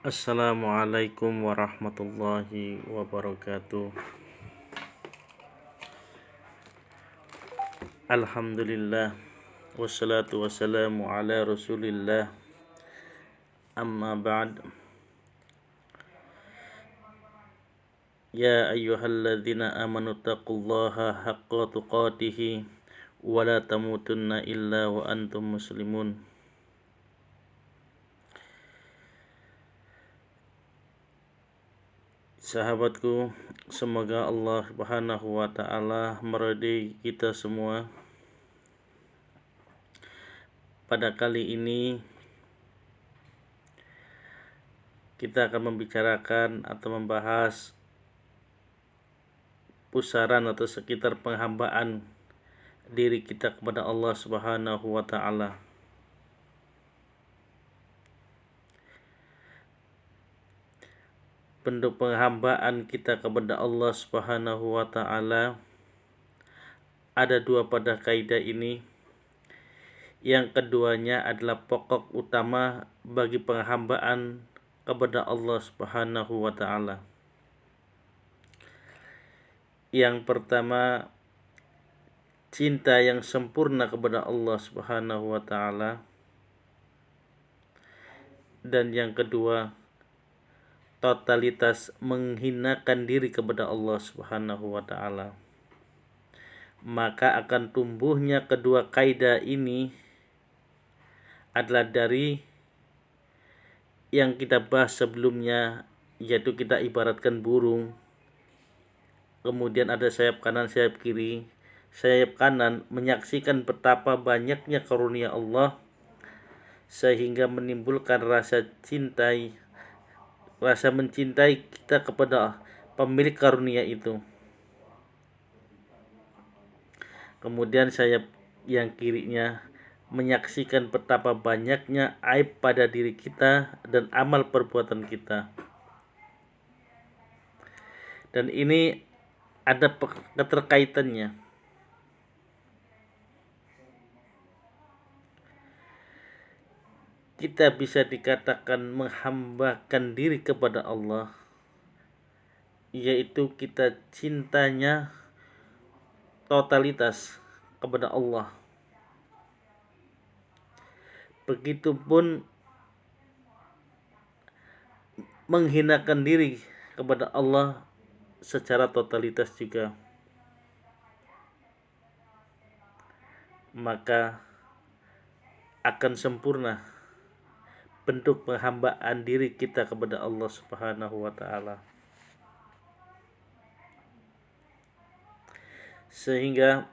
Assalamualaikum warahmatullahi wabarakatuh. Alhamdulillah wassalatu wassalamu ala Rasulillah. Amma ba'd. Ya ayyuhalladzina amanu taqullaha haqqa tuqatih wa la tamutunna illa wa antum muslimun. Sahabatku, semoga Allah Subhanahu wa taala meridai kita semua. Pada kali ini kita akan membicarakan atau membahas pusaran atau sekitar penghambaan diri kita kepada Allah Subhanahu wa taala. Bentuk penghambaan kita kepada Allah Subhanahu wa taala ada dua pada kaidah ini. Yang keduanya adalah pokok utama bagi penghambaan kepada Allah Subhanahu wa taala. Yang pertama, cinta yang sempurna kepada Allah Subhanahu wa taala. Dan yang kedua, totalitas menghinakan diri kepada Allah Subhanahu wa taala. Maka akan tumbuhnya kedua kaidah ini adalah dari yang kita bahas sebelumnya, yaitu kita ibaratkan burung. Kemudian ada sayap kanan, sayap kiri. Sayap kanan menyaksikan betapa banyaknya karunia Allah sehingga menimbulkan rasa mencintai kita kepada pemilik karunia itu. Kemudian sayap yang kirinya menyaksikan betapa banyaknya aib pada diri kita dan amal perbuatan kita. Dan ini ada keterkaitannya. Kita bisa dikatakan menghambakan diri kepada Allah, yaitu kita cintanya totalitas kepada Allah. Begitupun menghinakan diri kepada Allah secara totalitas juga. Maka akan sempurna bentuk penghambaan diri kita kepada Allah Subhanahu wa taala. Sehingga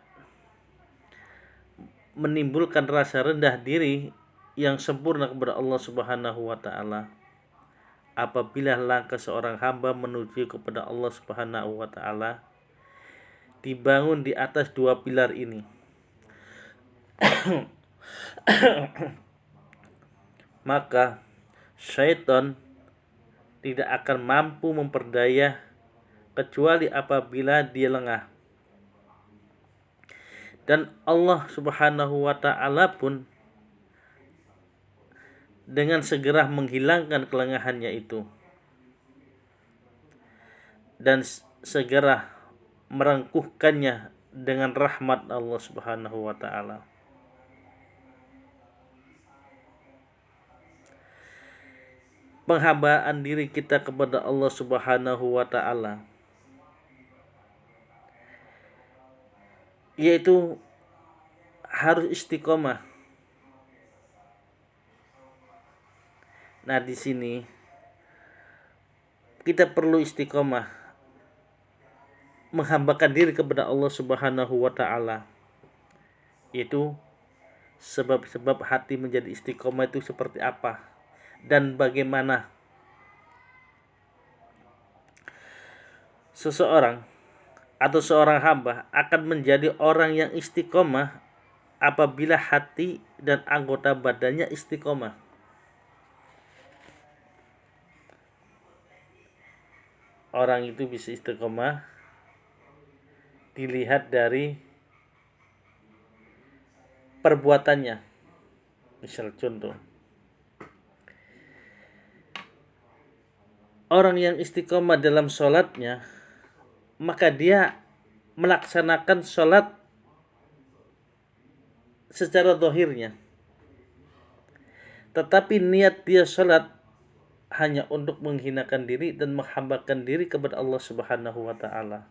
menimbulkan rasa rendah diri yang sempurna kepada Allah Subhanahu wa taala. Apabila langkah seorang hamba menuju kepada Allah Subhanahu wa taala dibangun di atas dua pilar ini. Maka syaitan tidak akan mampu memperdaya kecuali apabila dia lengah. Dan Allah Subhanahu wa taala pun dengan segera menghilangkan kelengahannya itu dan segera merengkuhkannya dengan rahmat Allah Subhanahu wa taala. Penghambaan diri kita kepada Allah Subhanahu wa taala yaitu harus istiqomah. Nah, di sini kita perlu istiqomah menghambakan diri kepada Allah Subhanahu wa taala. Yaitu sebab-sebab hati menjadi istiqomah itu seperti apa dan bagaimana seseorang atau seorang hamba akan menjadi orang yang istiqomah apabila hati dan anggota badannya istiqomah. Orang itu bisa istiqomah dilihat dari perbuatannya. Misal contoh, orang yang istiqomah dalam sholatnya, maka dia melaksanakan sholat secara zahirnya, tetapi niat dia sholat hanya untuk menghinakan diri dan menghambakan diri kepada Allah Subhanahu wa taala.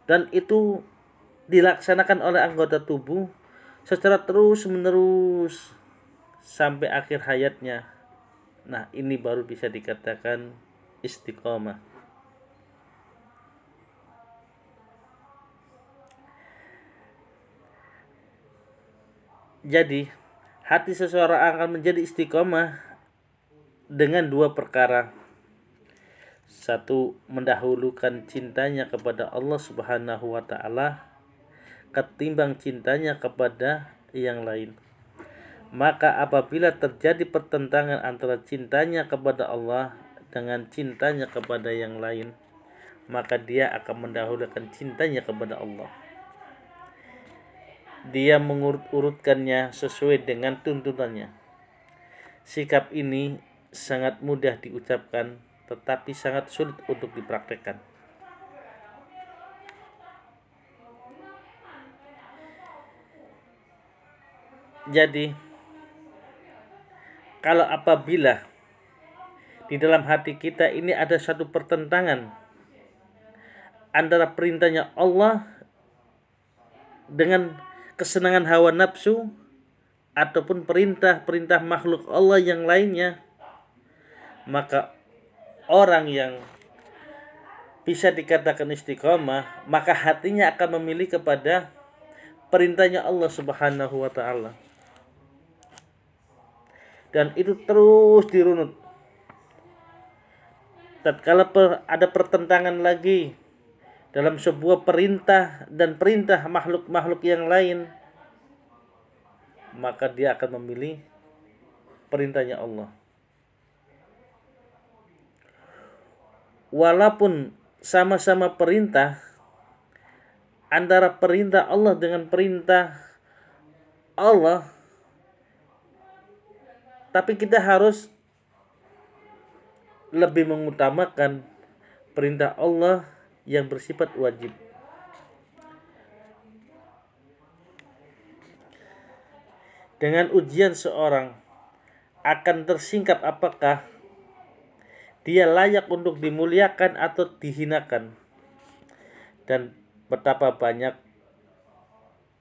Dan itu dilaksanakan oleh anggota tubuh secara terus-menerus sampai akhir hayatnya. Nah, ini baru bisa dikatakan istiqomah. Jadi, hati seseorang akan menjadi istiqomah dengan dua perkara. Satu, mendahulukan cintanya kepada Allah Subhanahu wa taala ketimbang cintanya kepada yang lain. Maka apabila terjadi pertentangan antara cintanya kepada Allah dengan cintanya kepada yang lain, maka dia akan mendahulukan cintanya kepada Allah. Dia mengurut-urutkannya sesuai dengan tuntunannya. Sikap ini sangat mudah diucapkan, tetapi sangat sulit untuk dipraktekkan. Jadi, kalau apabila di dalam hati kita ini ada satu pertentangan antara perintahnya Allah dengan kesenangan hawa nafsu ataupun perintah-perintah makhluk Allah yang lainnya, maka orang yang bisa dikatakan istiqomah, maka hatinya akan memilih kepada perintahnya Allah Subhanahu wa taala. Dan itu terus dirunut. Tatkala ada pertentangan lagi dalam sebuah perintah dan perintah makhluk-makhluk yang lain, maka dia akan memilih perintahnya Allah. Walaupun sama-sama perintah, antara perintah Allah dengan perintah Allah, tapi kita harus lebih mengutamakan perintah Allah yang bersifat wajib. Dengan ujian seorang akan tersingkap apakah dia layak untuk dimuliakan atau dihinakan. Dan betapa banyak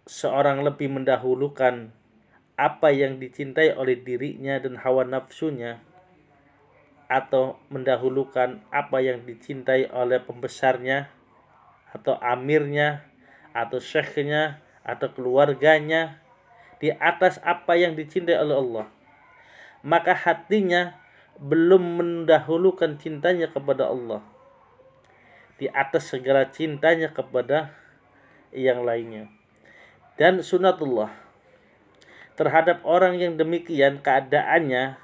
seorang lebih mendahulukan apa yang dicintai oleh dirinya dan hawa nafsunya, atau mendahulukan apa yang dicintai oleh pembesarnya atau amirnya atau syekhnya atau keluarganya di atas apa yang dicintai oleh Allah. Maka hatinya belum mendahulukan cintanya kepada Allah di atas segala cintanya kepada yang lainnya. Dan sunatullah terhadap orang yang demikian keadaannya,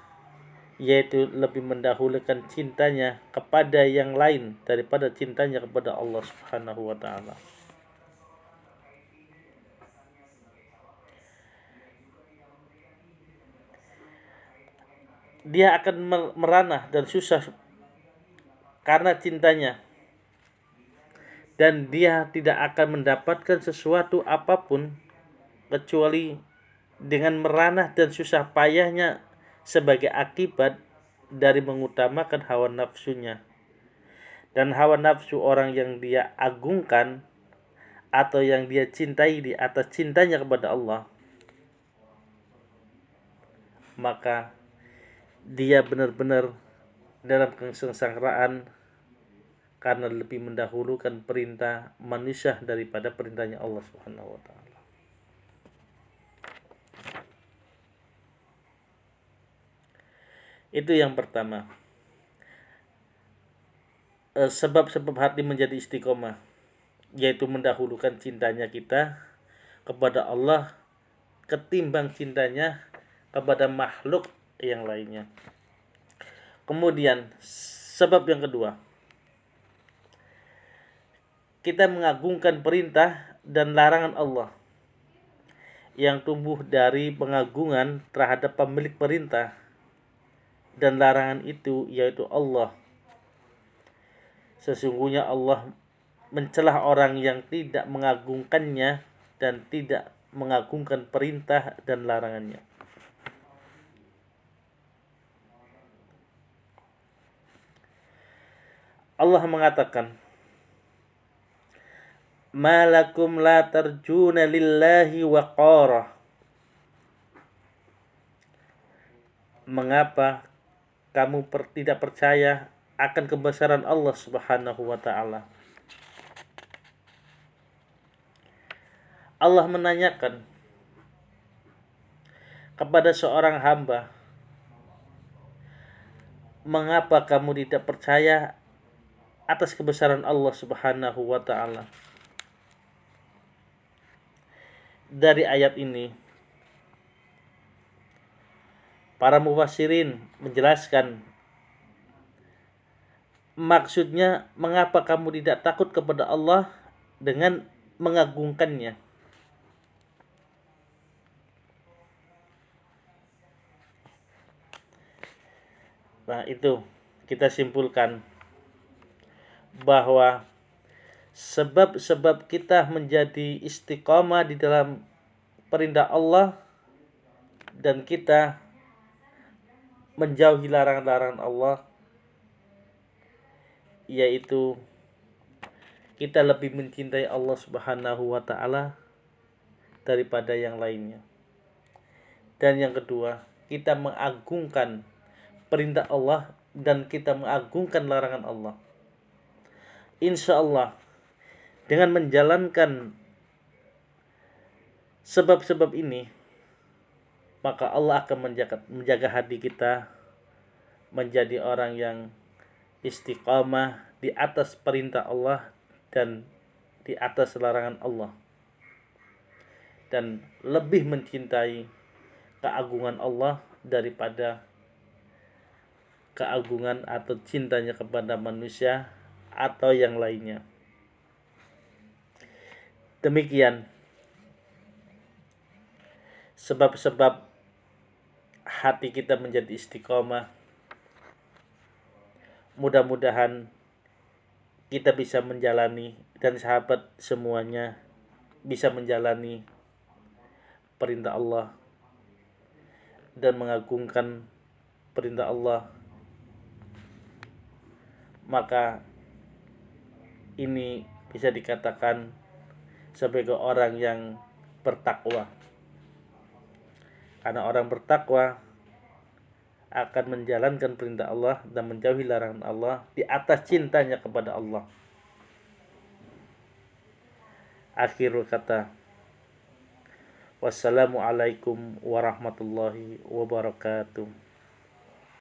yaitu lebih mendahulukan cintanya kepada yang lain daripada cintanya kepada Allah Subhanahu wa taala. Dia akan merana dan susah karena cintanya, dan dia tidak akan mendapatkan sesuatu apapun kecuali dengan merana dan susah payahnya sebagai akibat dari mengutamakan hawa nafsunya. Dan hawa nafsu orang yang dia agungkan atau yang dia cintai di atas cintanya kepada Allah, maka dia benar-benar dalam kesengsaraan karena lebih mendahulukan perintah manusia daripada perintahnya Allah Subhanahu wa taala. Itu yang pertama. Sebab-sebab hati menjadi istiqomah, yaitu mendahulukan cintanya kita kepada Allah ketimbang cintanya kepada makhluk yang lainnya. Kemudian sebab yang kedua, kita mengagungkan perintah dan larangan Allah yang tumbuh dari pengagungan terhadap pemilik perintah dan larangan itu, yaitu Allah. Sesungguhnya Allah mencelah orang yang tidak mengagungkannya dan tidak mengagungkan perintah dan larangannya. Allah mengatakan, "Malakum la tarjuna lillahi waqara." Mengapa kamu tidak percaya akan kebesaran Allah Subhanahu wa taala? Allah menanyakan kepada seorang hamba, mengapa kamu tidak percaya atas kebesaran Allah Subhanahu wa taala? Dari ayat ini, para mufassirin menjelaskan maksudnya mengapa kamu tidak takut kepada Allah dengan mengagungkannya. Nah, itu kita simpulkan bahwa sebab-sebab kita menjadi istiqomah di dalam perintah Allah dan kita menjauhi larangan-larangan Allah, yaitu kita lebih mencintai Allah Subhanahu wa taala daripada yang lainnya. Dan yang kedua, kita mengagungkan perintah Allah dan kita mengagungkan larangan Allah. Insya Allah, dengan menjalankan sebab-sebab ini, maka Allah akan menjaga hati kita menjadi orang yang istiqamah di atas perintah Allah dan di atas larangan Allah, dan lebih mencintai keagungan Allah daripada keagungan atau cintanya kepada manusia atau yang lainnya. Demikian sebab-sebab hati kita menjadi istiqomah. Mudah-mudahan kita bisa menjalani dan sahabat semuanya bisa menjalani perintah Allah dan mengagungkan perintah Allah. Maka ini bisa dikatakan sebagai orang yang bertakwa. Karena orang bertakwa akan menjalankan perintah Allah dan menjauhi larangan Allah di atas cintanya kepada Allah. Akhirul kata, wassalamualaikum warahmatullahi wabarakatuh.